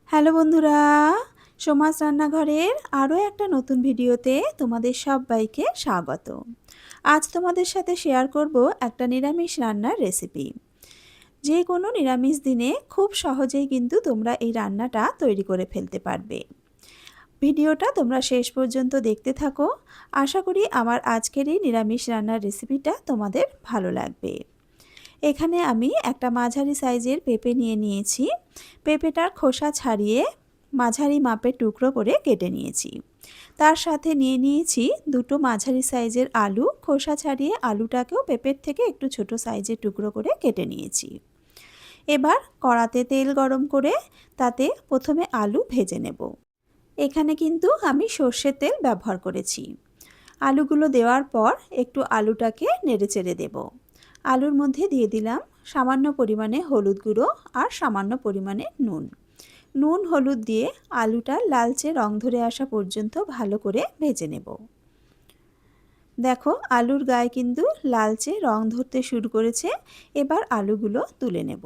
Hello বন্ধুরা, সোমাস রান্নাঘরের আরও একটা নতুন ভিডিওতে তোমাদের সবাইকে স্বাগত। আজ তোমাদের সাথে শেয়ার করব একটা নিরামিষ রান্নার রেসিপি। যে কোনো নিরামিষ দিনে খুব সহজেই কিন্তু তোমরা এই রান্নাটা তৈরি করে ফেলতে পারবে। ভিডিওটা তোমরা শেষ পর্যন্ত দেখতে থাকো। আশা করি আমার আজকের এই নিরামিষ রান্নার রেসিপিটা তোমাদের ভালো লাগবে। এখানে আমি একটা মাঝারি সাইজের পেঁপে নিয়ে নিয়েছি। পেঁপেটার খোসা ছাড়িয়ে মাঝারি মাপের টুকরো করে কেটে নিয়েছি। তার সাথে নিয়ে নিয়েছি দুটো মাঝারি সাইজের আলু। খোসা ছাড়িয়ে আলুটাকেও পেঁপের থেকে একটু ছোট সাইজের টুকরো করে কেটে নিয়েছি। এবার কড়াতে তেল গরম করে তাতে প্রথমে আলু ভেজে নেব। এখানে কিন্তু আমি সর্ষের তেল ব্যবহার করেছি। আলুগুলো দেওয়ার পর একটু আলুটাকে নেড়েচেড়ে দেব। আলুর মধ্যে দিয়ে দিলাম সামান্য পরিমাণে হলুদ গুঁড়ো আর সামান্য পরিমাণে নুন। নুন হলুদ দিয়ে আলুটা লালচে রং ধরে আসা পর্যন্ত ভালো করে ভেজে নেব। দেখো আলুর গায়ে কিন্তু লালচে রং ধরতে শুরু করেছে। এবার আলুগুলো তুলে নেব।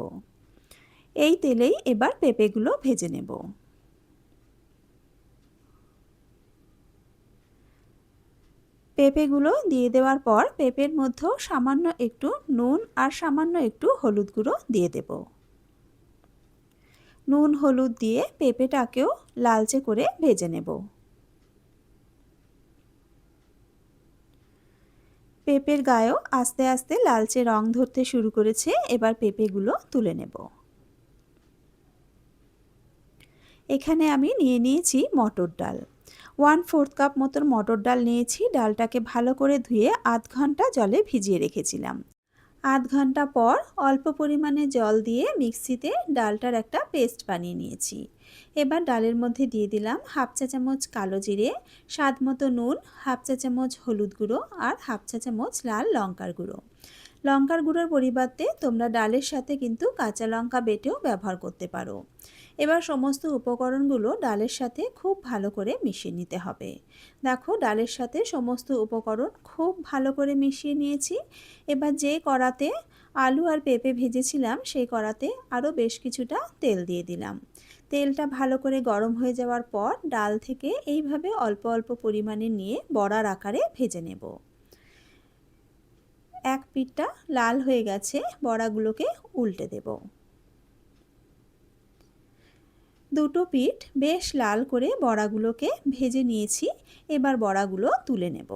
এই তেলেই এবার পেঁপেগুলো ভেজে নেব। পেঁপেগুলো দিয়ে দেওয়ার পর পেঁপের মধ্যেও সামান্য একটু নুন আর সামান্য একটু হলুদ গুঁড়ো দিয়ে দেব। নুন হলুদ দিয়ে পেঁপেটাকেও লালচে করে ভেজে নেব। পেঁপের গায়েও আস্তে আস্তে লালচে রং ধরতে শুরু করেছে। এবার পেঁপেগুলো তুলে নেব। এখানে আমি নিয়ে নিয়েছি মটর ডাল। 1/4 কাপ মতন মটর ডাল নিয়েছি। ডালটাকে ভালো করে ধুয়ে আধ ঘন্টা জলে ভিজিয়ে রেখেছিলাম। আধ ঘন্টা পর অল্প পরিমাণে জল দিয়ে মিক্সিতে ডালটার একটা পেস্ট বানিয়ে নিয়েছি। এবার ডালের মধ্যে দিয়ে দিলাম হাফ চা চামচ কালো জিরে, স্বাদ মতো নুন, হাফ চা চামচ হলুদ গুঁড়ো আর হাফ চা চামচ লাল লঙ্কার গুঁড়ো। লঙ্কার গুঁড়োর পরিবর্তে তোমরা ডালের সাথে কিন্তু কাঁচা লঙ্কা বেটেও ব্যবহার করতে পারো। এবার সমস্ত উপকরণগুলো ডালের সাথে খুব ভালো করে মিশিয়ে নিতে হবে। দেখো ডালের সাথে সমস্ত উপকরণ খুব ভালো করে মিশিয়ে নিয়েছি। এবার যে কড়াতে আলু আর পেঁপে ভেজেছিলাম সেই কড়াতে আরও বেশ কিছুটা তেল দিয়ে দিলাম। তেলটা ভালো করে গরম হয়ে যাওয়ার পর ডাল থেকে এইভাবে অল্প অল্প পরিমাণে নিয়ে বড়ার আকারে ভেজে নেব। এক পিঠটা লাল হয়ে গেছে, বড়াগুলোকে উল্টে দেব। দুটো পিঠ বেশ লাল করে বড়াগুলোকে ভেজে নিয়েছি। এবার বড়াগুলো তুলে নেব।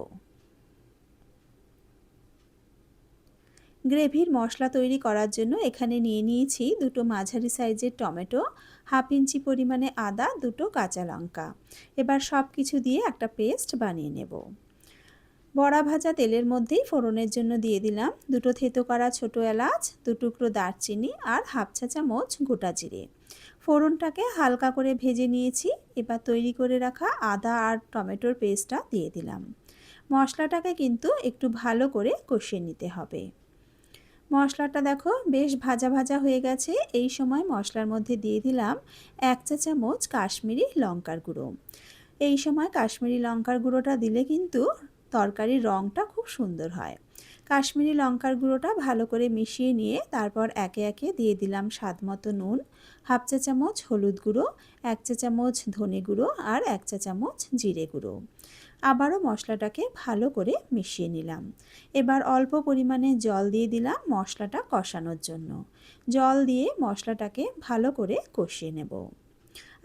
গ্রেভির মশলা তৈরি করার জন্য এখানে নিয়ে নিয়েছি দুটো মাঝারি সাইজের টমেটো, হাফ ইঞ্চি পরিমাণে আদা, দুটো কাঁচা লঙ্কা। এবার সব কিছু দিয়ে একটা পেস্ট বানিয়ে নেব। বড়া ভাজা তেলের মধ্যেই ফোড়নের জন্য দিয়ে দিলাম দুটো থেতো করা ছোট এলাচ, দু টুকরো দারচিনি আর হাফ চা চামচ গোটা জিরে। ফোড়নটাকে হালকা করে ভেজে নিয়েছি। এবার তৈরি করে রাখা আদা আর টমেটোর পেস্টটা দিয়ে দিলাম। মশলাটাকে কিন্তু একটু ভালো করে কষিয়ে নিতে হবে। মশলাটা দেখো বেশ ভাজা ভাজা হয়ে গেছে। এই সময় মশলার মধ্যে দিয়ে দিলাম এক চা চামচ কাশ্মীরি লঙ্কার গুঁড়ো। এই সময় কাশ্মীরি লঙ্কার গুঁড়োটা দিলে কিন্তু তরকারির রঙটা খুব সুন্দর হয়। কাশ্মীরি লঙ্কার গুঁড়োটা ভালো করে মিশিয়ে নিয়ে তারপর একে একে দিয়ে দিলাম স্বাদ মতো নুন, হাফ চা চামচ হলুদ গুঁড়ো, এক চা চামচ ধনে গুঁড়ো আর এক চা চামচ জিরে গুঁড়ো। আবারও মশলাটাকে ভালো করে মিশিয়ে নিলাম। এবার অল্প পরিমাণে জল দিয়ে দিলাম মশলাটা কষানোর জন্য। জল দিয়ে মশলাটাকে ভালো করে কষিয়ে নেব।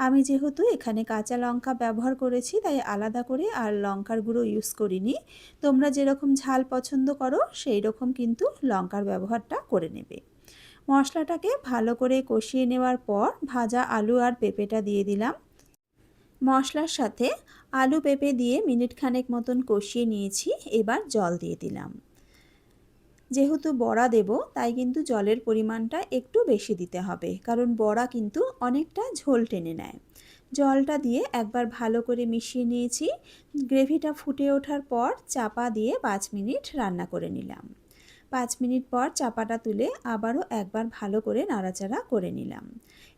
আমি যেহেতু এখানে কাঁচা লঙ্কা ব্যবহার করেছি তাই আলাদা করে আর লঙ্কার গুঁড়ো ইউজ করিনি। তোমরা যেরকম ঝাল পছন্দ করো সেই রকম কিন্তু লঙ্কার ব্যবহারটা করে নেবে। মশলাটাকে ভালো করে কষিয়ে নেওয়ার পর ভাজা আলু আর পেঁপেটা দিয়ে দিলাম। মশলার সাথে আলু পেঁপে দিয়ে মিনিট খানেক মতন কষিয়ে নিয়েছি। এবার জল দিয়ে দিলাম। যেহেতু বড়া দেব তাই কিন্তু জলের পরিমাণটা একটু বেশি দিতে হবে, কারণ বড়া কিন্তু অনেকটা ঝোল টেনে নেয়। জলটা দিয়ে একবার ভালো করে মিশিয়ে নিয়েছি। গ্রেভিটা ফুটে ওঠার পর চাপা দিয়ে 5 মিনিট রান্না করে নিলাম। 5 মিনিট পর চাপাটা তুলে আবারও একবার ভালো করে নাড়াচাড়া করে নিলাম।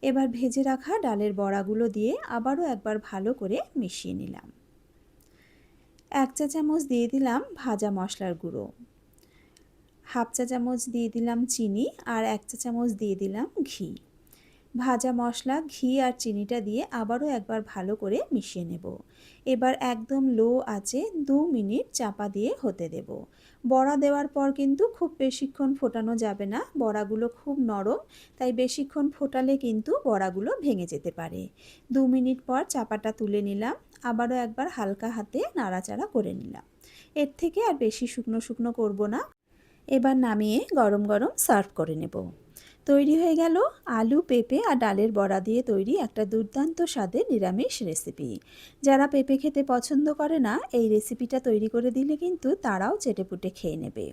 এবার ভেজে রাখা ডালের বড়াগুলো দিয়ে আবারও একবার ভালো করে মিশিয়ে নিলাম। 1 চা চামচ দিয়ে দিলাম ভাজা মশলার গুঁড়ো, হাফ চা চামচ দিয়ে দিলাম চিনি আর 1 চা চামচ দিয়ে দিলাম ঘি। ভাজা মশলা, ঘি আর চিনিটা দিয়ে আবারও একবার ভালো করে মিশিয়ে নেব। এবার একদম লো আঁচে 2 মিনিট চাপা দিয়ে হতে দেব। বড়া দেওয়ার পর কিন্তু খুব বেশিক্ষণ ফোটানো যাবে না, বড়াগুলো খুব নরম, তাই বেশিক্ষণ ফোটালে কিন্তু বড়াগুলো ভেঙে যেতে পারে। 2 মিনিট পর চাপাটা তুলে নিলাম, আবারও একবার হালকা হাতে নাড়াচাড়া করে নিলাম। এর থেকে আর বেশি শুকনো শুকনো করব না। এবার নামিয়ে গরম গরম সার্ভ করে নেব। তৈরি হয়ে গেল আলু, পেঁপে আর ডালের বড়া দিয়ে তৈরি একটা দুর্দান্ত স্বাদের নিরামিষ রেসিপি। যারা পেঁপে খেতে পছন্দ করে না, এই রেসিপিটা তৈরি করে দিলে কিন্তু তারাও চেটেপুটে খেয়ে নেবে।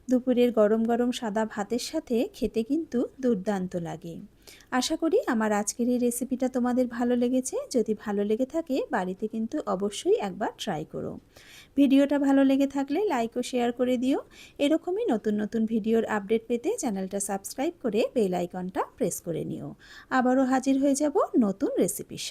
দুপুরের গরম গরম সাদা ভাতের সাথে খেতে কিন্তু দুর্দান্ত লাগে। আশা করি আমার আজকের এই রেসিপিটা তোমাদের ভালো লেগেছে। যদি ভালো লেগে থাকে বাড়িতে কিন্তু অবশ্যই একবার ট্রাই করো। ভিডিওটা ভালো লেগে থাকলে লাইক ও শেয়ার করে দিও। এরকমই নতুন নতুন ভিডিওর আপডেট পেতে চ্যানেলটা সাবস্ক্রাইব করে বেল আইকনটা প্রেস করে নিও। আবারও হাজির হয়ে যাব নতুন রেসিপির সাথে।